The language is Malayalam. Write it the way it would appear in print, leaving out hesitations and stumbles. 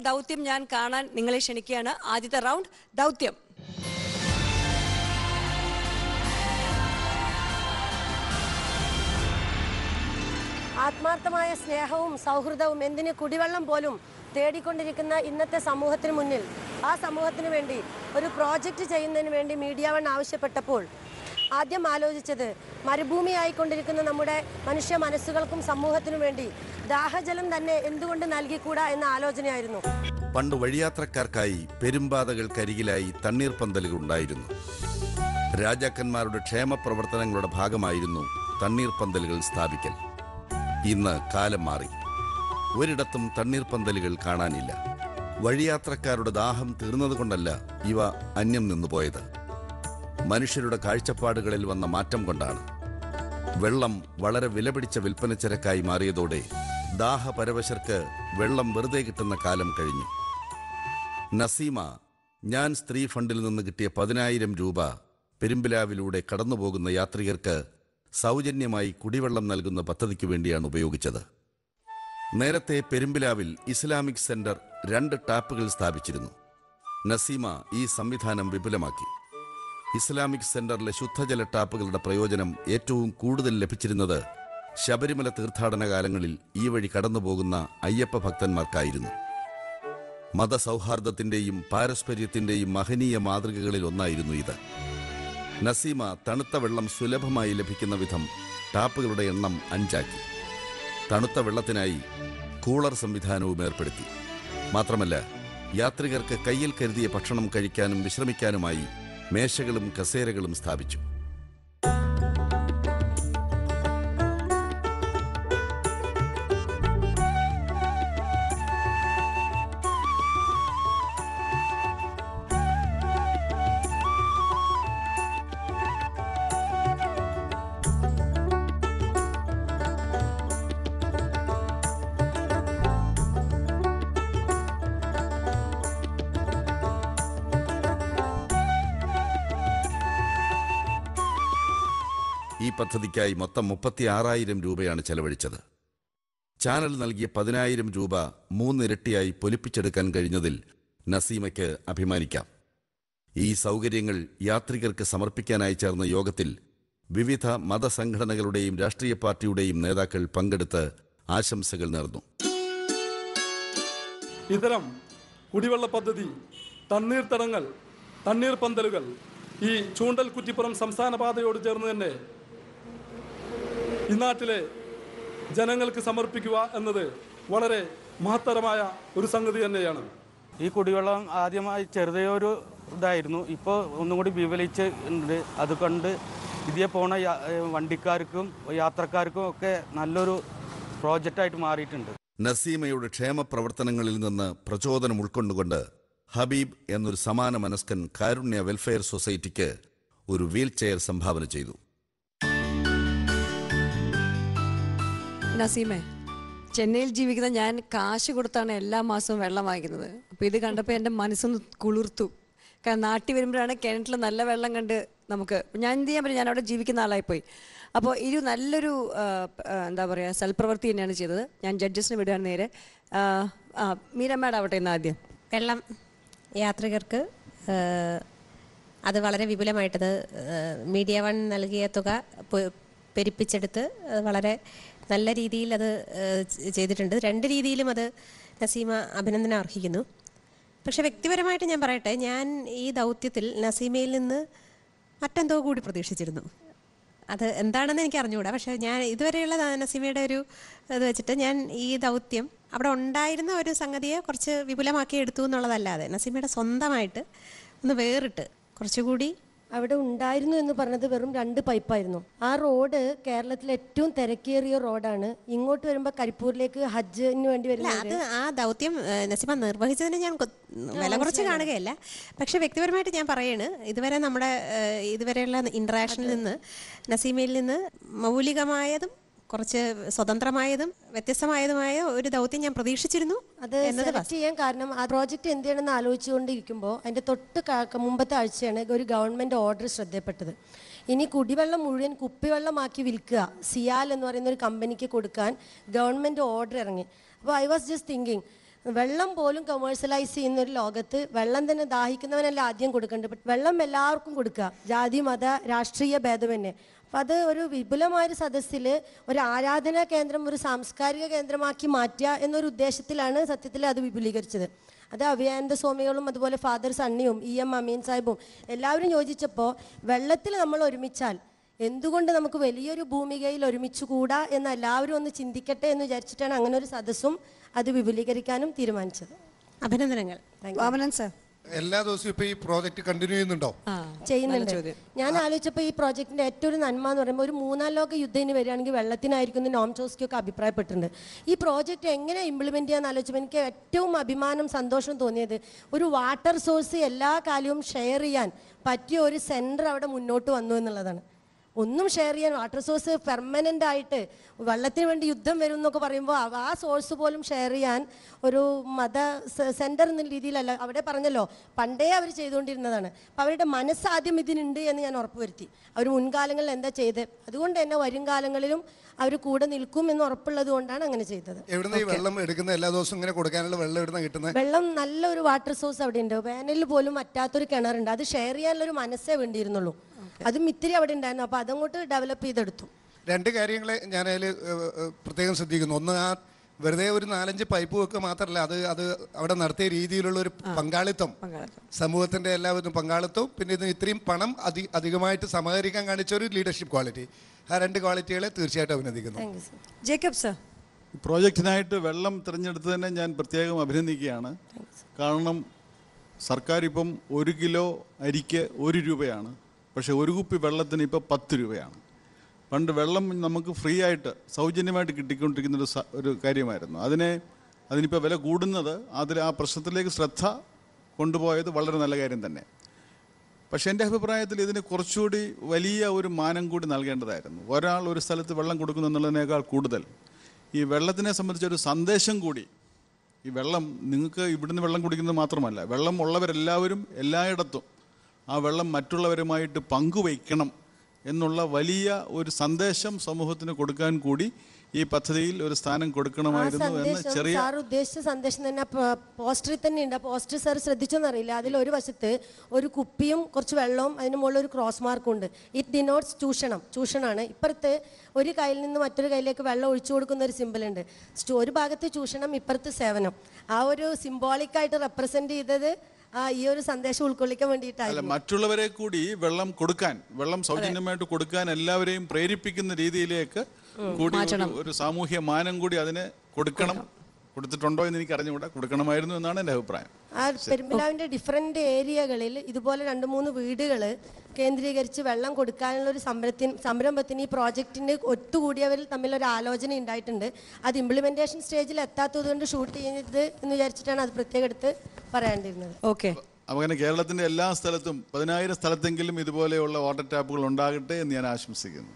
ദൗത്യം ഞാൻ കാണാൻ നിങ്ങളെ ക്ഷണിക്കുകയാണ്. ആദ്യത്തെ റൗണ്ട് ദൗത്യം. ആത്മാർത്ഥമായ സ്നേഹവും സൗഹൃദവും എന്തിന് കുടിവെള്ളം പോലും തേടിക്കൊണ്ടിരിക്കുന്ന ഇന്നത്തെ സമൂഹത്തിന് മുന്നിൽ ആ സമൂഹത്തിന് വേണ്ടി ഒരു പ്രോജക്റ്റ് ചെയ്യുന്നതിന് വേണ്ടി മീഡിയ വൺ ആവശ്യപ്പെട്ടപ്പോൾ ആദ്യം ആലോചിച്ചത് മരുഭൂമിയായിക്കൊണ്ടിരിക്കുന്ന നമ്മുടെ മനുഷ്യ മനസ്സുകൾക്കും സമൂഹത്തിനു വേണ്ടി ദാഹജലം തന്നെ എന്തുകൊണ്ട് നൽകിക്കൂടാ എന്ന ആലോചനയായിരുന്നു. പണ്ട് വഴിയാത്രക്കാർക്കായി പെരുമ്പാതകൾക്കരികിലായി തണ്ണീർപ്പന്തലുകൾ ഉണ്ടായിരുന്നു. രാജാക്കന്മാരുടെ ക്ഷേമ പ്രവർത്തനങ്ങളുടെ ഭാഗമായിരുന്നു തണ്ണീർപ്പന്തലുകൾ സ്ഥാപിക്കൽ. ഇന്ന് കാലം മാറി. ഒരിടത്തും തണ്ണീർപ്പന്തലുകൾ കാണാനില്ല. വഴിയാത്രക്കാരുടെ ദാഹം തീർന്നതുകൊണ്ടല്ല ഇവ അന്യം നിന്നുപോയത്. മനുഷ്യരുടെ കാഴ്ചപ്പാടുകളിൽ വന്ന മാറ്റം കൊണ്ടാണ്. വെള്ളം വളരെ വിലപിടിച്ച വിൽപ്പനച്ചരക്കായി മാറിയതോടെ ദാഹപരവശർക്ക് വെള്ളം വെറുതെ കിട്ടുന്ന കാലം കഴിഞ്ഞു. നസീമ ഞാൻ സ്ത്രീ ഫണ്ടിൽ നിന്ന് കിട്ടിയ 10,000 രൂപ പെരുമ്പിലാവിലൂടെ കടന്നുപോകുന്ന യാത്രികർക്ക് സൗജന്യമായി കുടിവെള്ളം നൽകുന്ന പദ്ധതിക്ക് വേണ്ടിയാണ് ഉപയോഗിച്ചത്. നേരത്തെ പെരുമ്പിലാവിൽ ഇസ്ലാമിക് സെന്റർ 2 ടാപ്പുകൾ സ്ഥാപിച്ചിരുന്നു. നസീമ ഈ സംവിധാനം വിപുലമാക്കി. ഇസ്ലാമിക് സെന്ററിലെ ശുദ്ധജല ടാപ്പുകളുടെ പ്രയോജനം ഏറ്റവും കൂടുതൽ ലഭിച്ചിരുന്നത് ശബരിമല തീർത്ഥാടന കാലങ്ങളിൽ ഈ വഴി കടന്നുപോകുന്ന അയ്യപ്പ ഭക്തന്മാർക്കായിരുന്നു. മതസൗഹാർദ്ദത്തിന്റെയും പാരസ്പര്യത്തിന്റെയും മഹനീയ മാതൃകകളിൽ ഒന്നായിരുന്നു ഇത്. നസീമ തണുത്ത വെള്ളം സുലഭമായി ലഭിക്കുന്ന വിധം ടാപ്പുകളുടെ എണ്ണം 5 ആക്കി. തണുത്ത വെള്ളത്തിനായി കൂളർ സംവിധാനവും ഏർപ്പെടുത്തി. മാത്രമല്ല, യാത്രികർക്ക് കയ്യിൽ കരുതിയ ഭക്ഷണം കഴിക്കാനും വിശ്രമിക്കാനുമായി മേശകളും കസേരകളും സ്ഥാപിച്ചു. ഈ പദ്ധതിക്കായി മൊത്തം 36,000 രൂപയാണ് ചെലവഴിച്ചത്. ചാനൽ നൽകിയ 10,000 രൂപ 3 ഇരട്ടിയായി പൊലിപ്പിച്ചെടുക്കാൻ കഴിഞ്ഞതിൽ നസീമയ്ക്ക് അഭിമാനിക്കാം. ഈ സൗകര്യങ്ങൾ യാത്രികർക്ക് സമർപ്പിക്കാനായി ചേർന്ന യോഗത്തിൽ വിവിധ മതസംഘടനകളുടെയും രാഷ്ട്രീയ പാർട്ടിയുടെയും നേതാക്കൾ പങ്കെടുത്ത് ആശംസകൾ നേർന്നു. ഇത്തരം കുടിവെള്ള പദ്ധതി, തണ്ണീർത്തടങ്ങൾ, തണ്ണീർപ്പന്തലുകൾ ഈ ചൂണ്ടൽ കുറ്റിപ്പുറം സംസ്ഥാന പാതയോട് ചേർന്ന് തന്നെ ഈ നാട്ടിലെ ജനങ്ങൾക്ക് സമർപ്പിക്കുക എന്നത് വളരെ മഹത്തരമായ ഒരു സംഗതി തന്നെയാണ്. ഈ കുടിവെള്ളം ആദ്യമായി ചെറുതൊരു ഇതായിരുന്നു. ഇപ്പോൾ ഒന്നും കൂടി വിപുലിച്ച് ഉണ്ട്. അതുകൊണ്ട് ഇതിയെ പോണ വണ്ടിക്കാർക്കും യാത്രക്കാർക്കും ഒക്കെ നല്ലൊരു പ്രോജക്റ്റായിട്ട് മാറിയിട്ടുണ്ട്. നസീമയുടെ ക്ഷേമ പ്രവർത്തനങ്ങളിൽ നിന്ന് പ്രചോദനം ഉൾക്കൊണ്ടുകൊണ്ട് ഹബീബ് എന്നൊരു സമാന മനസ്കൻ കാരുണ്യ വെൽഫെയർ സൊസൈറ്റിക്ക് ഒരു വീൽ ചെയർ സംഭാവന ചെയ്തു. നസീമേ, ചെന്നൈയിൽ ജീവിക്കുന്ന ഞാൻ കാശ് കൊടുത്താണ് എല്ലാ മാസവും വെള്ളം വാങ്ങിക്കുന്നത്. അപ്പോൾ ഇത് കണ്ടപ്പോൾ എൻ്റെ മനസ്സൊന്ന് കുളിർത്തു. കാരണം നാട്ടിൽ വരുമ്പോഴാണ് കിണറ്റിൽ നല്ല വെള്ളം കണ്ട് നമുക്ക് ഞാൻ എന്ത് ചെയ്യാൻ പറ്റും, ഞാൻ അവിടെ ജീവിക്കുന്ന ആളായിപ്പോയി. അപ്പോൾ ഇത് നല്ലൊരു എന്താ പറയുക സൽപ്രവൃത്തി തന്നെയാണ് ചെയ്തത്. ഞാൻ ജഡ്ജസിന് വിടുകയാണ് നേരെ. മീരമ്മയുടെ ആവട്ടെ ഇന്ന് ആദ്യം. വെള്ളം യാത്രികർക്ക് അത് വളരെ വിപുലമായിട്ടത് മീഡിയ വൺ നൽകിയ തുക പെരുപ്പിച്ചെടുത്ത് വളരെ നല്ല രീതിയിൽ അത് ചെയ്തിട്ടുണ്ട്. 2 രീതിയിലും അത് നസീമ അഭിനന്ദനം അർഹിക്കുന്നു. പക്ഷെ വ്യക്തിപരമായിട്ട് ഞാൻ പറയട്ടെ, ഞാൻ ഈ ദൗത്യത്തിൽ നസീമയിൽ നിന്ന് മറ്റെന്തോ കൂടി പ്രതീക്ഷിച്ചിരുന്നു. അത് എന്താണെന്ന് എനിക്ക് അറിഞ്ഞുകൂടാ. പക്ഷേ ഞാൻ ഇതുവരെയുള്ള നസീമയുടെ ഒരു ഇത് വെച്ചിട്ട് ഞാൻ ഈ ദൗത്യം അവിടെ ഉണ്ടായിരുന്ന ഒരു സംഗതിയെ കുറച്ച് വിപുലമാക്കി എടുത്തു എന്നുള്ളതല്ലാതെ നസീമയുടെ സ്വന്തമായിട്ട് ഒന്ന് വേറിട്ട് കുറച്ചുകൂടി അവിടെ ഉണ്ടായിരുന്നു എന്ന് പറഞ്ഞത് വെറും 2 പൈപ്പായിരുന്നു. ആ റോഡ് കേരളത്തിലെ ഏറ്റവും തിരക്കേറിയ റോഡാണ്. ഇങ്ങോട്ട് വരുമ്പോൾ കരിപ്പൂരിലേക്ക് ഹജ്ജിന് വേണ്ടി വരുന്നത്. അത് ആ ദൗത്യം നസീമ നിർവഹിച്ചതിന് ഞാൻ വില കുറച്ച് കാണുകയല്ല. പക്ഷെ വ്യക്തിപരമായിട്ട് ഞാൻ പറയാണ്, ഇതുവരെയുള്ള ഇൻട്രാക്ഷനിൽ നിന്ന് നസീമയിൽ നിന്ന് മൗലികമായതും കുറച്ച് സ്വതന്ത്രമായതും വ്യത്യസ്തമായതുമായ ഒരു ദൗത്യം ഞാൻ പ്രതീക്ഷിച്ചിരുന്നു. അത് സെലക്ട് ചെയ്യാൻ കാരണം ആ പ്രോജക്റ്റ് എന്ത് ചെയ്യണമെന്ന് ആലോചിച്ചുകൊണ്ടിരിക്കുമ്പോൾ അതിൻ്റെ തൊട്ട് മുമ്പത്തെ ആഴ്ചയാണ് ഒരു ഗവൺമെൻറ് ഓർഡർ ശ്രദ്ധപ്പെട്ടത്. ഇനി കുടിവെള്ളം മുഴുവൻ കുപ്പിവെള്ളമാക്കി വിൽക്കുക, സിയാൽ എന്ന് പറയുന്ന ഒരു കമ്പനിക്ക് കൊടുക്കാൻ ഗവൺമെൻറ് ഓർഡർ ഇറങ്ങി. അപ്പോൾ ഐ വാസ് ജസ്റ്റ് തിങ്കിങ്, വെള്ളം പോലും കൊമേഴ്സ്യലൈസ് ചെയ്യുന്ന ഒരു ലോകത്ത് വെള്ളം തന്നെ ദാഹിക്കുന്നവനല്ല ആദ്യം കൊടുക്കേണ്ടത്. വെള്ളം എല്ലാവർക്കും കൊടുക്കുക, ജാതി മത രാഷ്ട്രീയ ഭേദമന്യേ. അപ്പം അത് ഒരു വിപുലമായൊരു സദസ്സിൽ ഒരു ആരാധനാ കേന്ദ്രം ഒരു സാംസ്കാരിക കേന്ദ്രമാക്കി മാറ്റുക എന്നൊരു ഉദ്ദേശത്തിലാണ് സത്യത്തിൽ അത് വിപുലീകരിച്ചത്. അത് അഭയാനന്ദ സ്വാമികളും അതുപോലെ ഫാദർ സണ്ണിയും EM അമീൻ സാഹിബും എല്ലാവരും യോജിച്ചപ്പോൾ വെള്ളത്തിൽ നമ്മൾ ഒരുമിച്ചാൽ എന്തുകൊണ്ട് നമുക്ക് വലിയൊരു ഭൂമികയിൽ ഒരുമിച്ചുകൂടാ എന്ന് എല്ലാവരും ഒന്ന് ചിന്തിക്കട്ടെ എന്ന് വിചാരിച്ചിട്ടാണ് അങ്ങനെ ഒരു സദസ്സും അത് വിപുലീകരിക്കാനും തീരുമാനിച്ചത്. അഭിനന്ദനങ്ങൾ. വാമനൻ സർ, എല്ലാ ദിവസവും ഇപ്പൊ ഈ പ്രോജക്റ്റ് കണ്ടിന്യൂ ചെയ്യുന്നുണ്ടോ? ചെയ്യുന്നുണ്ട്. ഞാൻ ആലോചിച്ചപ്പോൾ ഈ പ്രോജക്റ്റിന്റെ ഏറ്റവും ഒരു നന്മ എന്ന് പറയുമ്പോൾ ഒരു 4ാം ലോക യുദ്ധം ഇനി വരികയാണെങ്കിൽ വെള്ളത്തിനായിരിക്കും നോം ചോസ്കി ഒക്കെ അഭിപ്രായപ്പെട്ടിട്ടുണ്ട്. ഈ പ്രോജക്റ്റ് എങ്ങനെ ഇംപ്ലിമെന്റ് ചെയ്യാന്ന് ആലോചിച്ചപ്പോൾ എനിക്ക് ഏറ്റവും അഭിമാനം സന്തോഷം തോന്നിയത് ഒരു വാട്ടർ സോഴ്സ് എല്ലാ കാലവും ഷെയർ ചെയ്യാൻ പറ്റിയ ഒരു സെന്റർ അവിടെ മുന്നോട്ട് വന്നു എന്നുള്ളതാണ്. ഒന്നും ഷെയർ ചെയ്യാൻ വാട്ടർ സോഴ്സ് പെർമനൻ്റ് ആയിട്ട് വെള്ളത്തിന് വേണ്ടി യുദ്ധം വരും എന്നൊക്കെ പറയുമ്പോൾ ആ സോഴ്സ് പോലും ഷെയർ ചെയ്യാൻ ഒരു മത സെൻറ്റർ എന്ന രീതിയിലല്ല. അവിടെ പറഞ്ഞല്ലോ പണ്ടേ അവർ ചെയ്തുകൊണ്ടിരുന്നതാണ്. അപ്പോൾ അവരുടെ മനസ്സാദ്യം ഇതിനുണ്ട് എന്ന് ഞാൻ ഉറപ്പുവരുത്തി. അവർ മുൻകാലങ്ങളിൽ എന്താ ചെയ്തത്, അതുകൊണ്ട് തന്നെ വരും കാലങ്ങളിലും അവർ കൂടെ നിൽക്കും എന്ന് ഉറപ്പുള്ളത് കൊണ്ടാണ് അങ്ങനെ ചെയ്തത്. എവിടുന്ന് ഈ വെള്ളം എടുക്കുന്ന എല്ലാ ദിവസവും ഇങ്ങനെ കൊടുക്കാനുള്ള വെള്ളം എവിടുന്ന കിട്ടുന്നത്? വെള്ളം നല്ലൊരു വാട്ടർ സോഴ്സ് അവിടെ ഉണ്ട്. വേനലിൽ പോലും പറ്റാത്തൊരു കിണറുണ്ട്. അത് ഷെയർ ചെയ്യാനുള്ളൊരു മനസ്സേ വേണ്ടിയിരുന്നുള്ളൂ. അതും ഇത്തിരി അവിടെ ഉണ്ടായിരുന്നു. അപ്പോൾ അതങ്ങോട്ട് ഡെവലപ്പ് ചെയ്തെടുത്തു. 2 കാര്യങ്ങളെ ഞാൻ അതിൽ പ്രത്യേകം ശ്രദ്ധിക്കുന്നു. ഒന്ന്, ആ വെറുതെ ഒരു 4-5 പൈപ്പ് വെക്കുക മാത്രമല്ല, അത് അവിടെ നടത്തിയ രീതിയിലുള്ള ഒരു പങ്കാളിത്തം, സമൂഹത്തിന്റെ എല്ലാവരും പങ്കാളിത്തവും, പിന്നെ ഇതിന് ഇത്രയും പണം അധികമായിട്ട് സമാഹരിക്കാൻ കാണിച്ച ഒരു ലീഡർഷിപ്പ് ക്വാളിറ്റി, ആ 2 ക്വാളിറ്റികളെ തീർച്ചയായിട്ടും അഭിനന്ദിക്കുന്നു. ജേക്കബ് സർ, പ്രോജക്റ്റിനായിട്ട് വെള്ളം തിരഞ്ഞെടുത്തതിനെ ഞാൻ പ്രത്യേകം അഭിനന്ദിക്കുകയാണ്. കാരണം സർക്കാർ ഇപ്പം 1 കിലോ അരിക്ക് 1 രൂപയാണ്, പക്ഷേ 1 കുപ്പി വെള്ളത്തിന് ഇപ്പോൾ 10 രൂപയാണ്. പണ്ട് വെള്ളം നമുക്ക് ഫ്രീ ആയിട്ട് സൗജന്യമായിട്ട് കിട്ടിക്കൊണ്ടിരിക്കുന്ന ഒരു കാര്യമായിരുന്നു. അതിനിപ്പോൾ വില കൂടുന്നത് ആ പ്രശ്നത്തിലേക്ക് ശ്രദ്ധ കൊണ്ടുപോയത് വളരെ നല്ല കാര്യം തന്നെ. പക്ഷേ എൻ്റെ അഭിപ്രായത്തിൽ ഇതിന് കുറച്ചുകൂടി വലിയ ഒരു മാനം കൂടി നൽകേണ്ടതായിരുന്നു. ഒരാൾ ഒരു സ്ഥലത്ത് വെള്ളം കൊടുക്കുന്നു എന്നുള്ളതിനേക്കാൾ കൂടുതൽ ഈ വെള്ളത്തിനെ സംബന്ധിച്ചൊരു സന്ദേശം കൂടി. ഈ വെള്ളം നിങ്ങൾക്ക് ഇവിടുന്ന് വെള്ളം കുടിക്കുന്നത് മാത്രമല്ല, വെള്ളം ഉള്ളവരെല്ലാവരും എല്ലായിടത്തും ആ വെള്ളം മറ്റുള്ളവരുമായിട്ട് പങ്കുവയ്ക്കണം എന്നുള്ള വലിയ ഒരു സന്ദേശം സമൂഹത്തിന് കൊടുക്കാൻ കൂടി ഈ പദ്ധതിയിൽ ഒരു സ്ഥാനം കൊടുക്കണമായിരുന്നു എന്ന് ചെറിയ സാർ ഉദ്ദേശിച്ച സന്ദേശം തന്നെ പോസ്റ്ററിൽ തന്നെ ഉണ്ട്. ആ പോസ്റ്റർ സാർ ശ്രദ്ധിച്ചോന്നറിയില്ല. അതിലൊരു വശത്ത് ഒരു കുപ്പിയും കുറച്ച് വെള്ളവും അതിന് മുകളിൽ ഒരു ക്രോസ് മാർക്കും ഉണ്ട്. ഇറ്റ് ഡിനോട്ട്സ് ചൂഷണമാണ്. ഇപ്പുറത്ത് ഒരു കയ്യിൽ നിന്ന് മറ്റൊരു കയ്യിലേക്ക് വെള്ളം ഒഴിച്ചു കൊടുക്കുന്ന ഒരു സിമ്പിൾ ഉണ്ട്. ഒരു ഭാഗത്ത് ചൂഷണം, ഇപ്പുറത്ത് സേവനം. ആ ഒരു സിംബോളിക്കായിട്ട് റെപ്രസെന്റ് ചെയ്തത് ഈ ഒരു സന്ദേശം ഉൾക്കൊള്ളിക്കാൻ വേണ്ടിയിട്ടാണ്. മറ്റുള്ളവരെ കൂടി വെള്ളം സൗജന്യമായിട്ട് കൊടുക്കാൻ എല്ലാവരെയും പ്രേരിപ്പിക്കുന്ന രീതിയിലേക്ക് കൂടി ഒരു സാമൂഹ്യ മാനം കൂടി അതിന് കൊടുത്തിട്ടുണ്ടോ എന്ന് എനിക്ക് അറിഞ്ഞുകൂടാ. കൊടുക്കണമായിരുന്നു എന്നാണ് എൻ്റെ അഭിപ്രായം. ആ പെരുമ്പിലാവിൻ്റെ ഡിഫറെൻ്റ് ഏരിയകളിൽ ഇതുപോലെ 2-3 വീടുകൾ കേന്ദ്രീകരിച്ച് വെള്ളം കൊടുക്കാനുള്ള ഒരു സംരംഭത്തിന് ഈ പ്രോജക്റ്റിന് ഒത്തുകൂടിയവരിൽ തമ്മിലൊരു ആലോചന ഉണ്ടായിട്ടുണ്ട്. അത് ഇംപ്ലിമെൻറ്റേഷൻ സ്റ്റേജിൽ എത്താത്തത് കൊണ്ട് ഷൂട്ട് ചെയ്യുന്നത് എന്ന് വിചാരിച്ചിട്ടാണ് അത് പ്രത്യേകം എടുത്ത് പറയേണ്ടിയിരുന്നത്. ഓക്കെ, അങ്ങനെ കേരളത്തിൻ്റെ എല്ലാ സ്ഥലത്തും 10,000 സ്ഥലത്തെങ്കിലും ഇതുപോലെയുള്ള വാട്ടർ ടാപ്പുകൾ ഉണ്ടാകട്ടെ എന്ന് ഞാൻ ആശംസിക്കുന്നു.